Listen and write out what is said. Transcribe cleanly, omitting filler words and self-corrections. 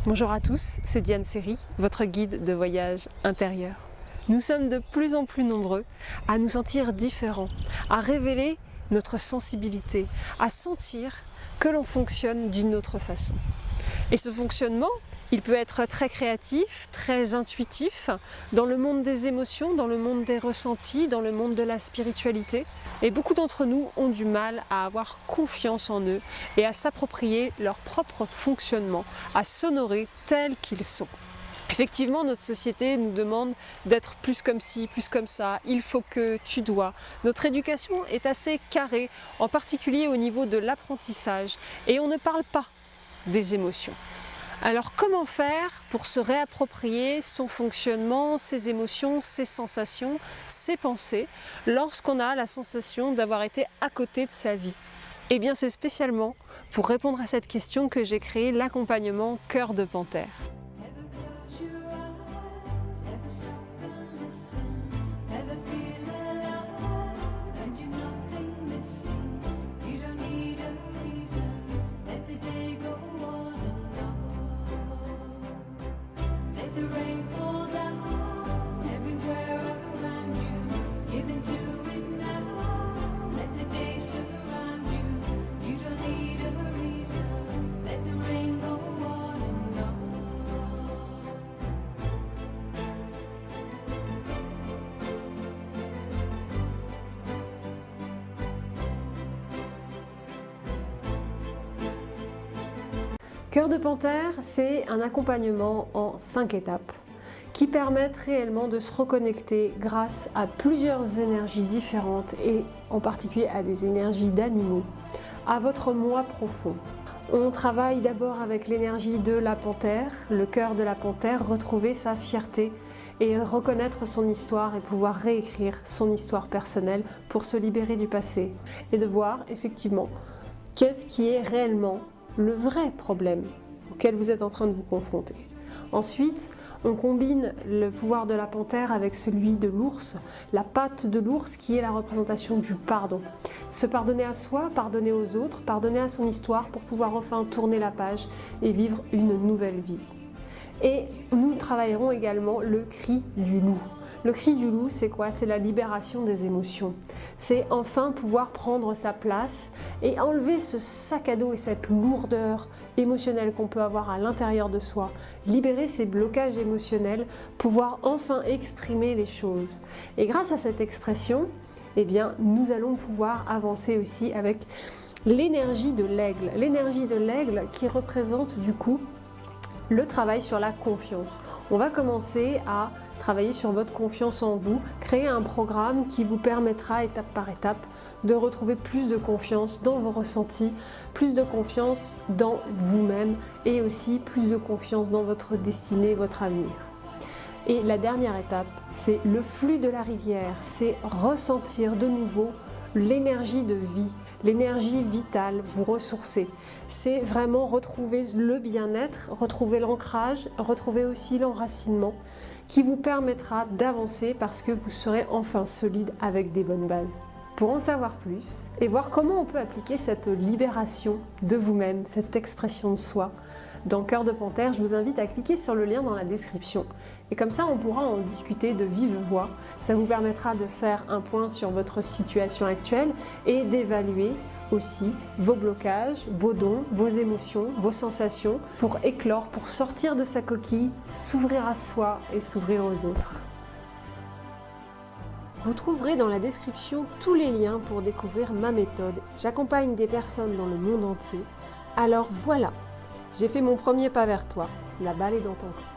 Bonjour à tous, c'est Diane Seri, votre guide de voyage intérieur. Nous sommes de plus en plus nombreux à nous sentir différents, à révéler notre sensibilité, à sentir que l'on fonctionne d'une autre façon. Et ce fonctionnement, il peut être très créatif, très intuitif, dans le monde des émotions, dans le monde des ressentis, dans le monde de la spiritualité. Et beaucoup d'entre nous ont du mal à avoir confiance en eux et à s'approprier leur propre fonctionnement, à s'honorer tels qu'ils sont. Effectivement, notre société nous demande d'être plus comme ci, plus comme ça, il faut que, tu dois. Notre éducation est assez carrée, en particulier au niveau de l'apprentissage, et on ne parle pas des émotions. Alors comment faire pour se réapproprier son fonctionnement, ses émotions, ses sensations, ses pensées, lorsqu'on a la sensation d'avoir été à côté de sa vie? Eh bien c'est spécialement pour répondre à cette question que j'ai créé l'accompagnement Cœur de Panthère. Cœur de Panthère, c'est un accompagnement en 5 étapes qui permettent réellement de se reconnecter grâce à plusieurs énergies différentes et en particulier à des énergies d'animaux, à votre moi profond. On travaille d'abord avec l'énergie de la panthère, le cœur de la panthère, retrouver sa fierté et reconnaître son histoire et pouvoir réécrire son histoire personnelle pour se libérer du passé et de voir effectivement qu'est-ce qui est réellement le vrai problème auquel vous êtes en train de vous confronter. Ensuite, on combine le pouvoir de la panthère avec celui de l'ours, la patte de l'ours qui est la représentation du pardon. Se pardonner à soi, pardonner aux autres, pardonner à son histoire pour pouvoir enfin tourner la page et vivre une nouvelle vie. Et nous travaillerons également le cri du loup. Le cri du loup, c'est quoi? C'est la libération des émotions. C'est enfin pouvoir prendre sa place et enlever ce sac à dos et cette lourdeur émotionnelle qu'on peut avoir à l'intérieur de soi. Libérer ces blocages émotionnels, pouvoir enfin exprimer les choses. Et grâce à cette expression, eh bien, nous allons pouvoir avancer aussi avec l'énergie de l'aigle. L'énergie de l'aigle qui représente du coup le travail sur la confiance. On va commencer à travailler sur votre confiance en vous, créer un programme qui vous permettra étape par étape de retrouver plus de confiance dans vos ressentis, plus de confiance dans vous-même et aussi plus de confiance dans votre destinée, votre avenir. Et la dernière étape, c'est le flux de la rivière, c'est ressentir de nouveau l'énergie de vie, l'énergie vitale, vous ressourcer. C'est vraiment retrouver le bien-être, retrouver l'ancrage, retrouver aussi l'enracinement qui vous permettra d'avancer parce que vous serez enfin solide avec des bonnes bases. Pour en savoir plus et voir comment on peut appliquer cette libération de vous-même, cette expression de soi, dans Cœur de Panthère, je vous invite à cliquer sur le lien dans la description. Et comme ça, on pourra en discuter de vive voix. Ça vous permettra de faire un point sur votre situation actuelle et d'évaluer aussi vos blocages, vos dons, vos émotions, vos sensations pour éclore, pour sortir de sa coquille, s'ouvrir à soi et s'ouvrir aux autres. Vous trouverez dans la description tous les liens pour découvrir ma méthode. J'accompagne des personnes dans le monde entier. Alors voilà! J'ai fait mon premier pas vers toi, la balle est dans ton camp.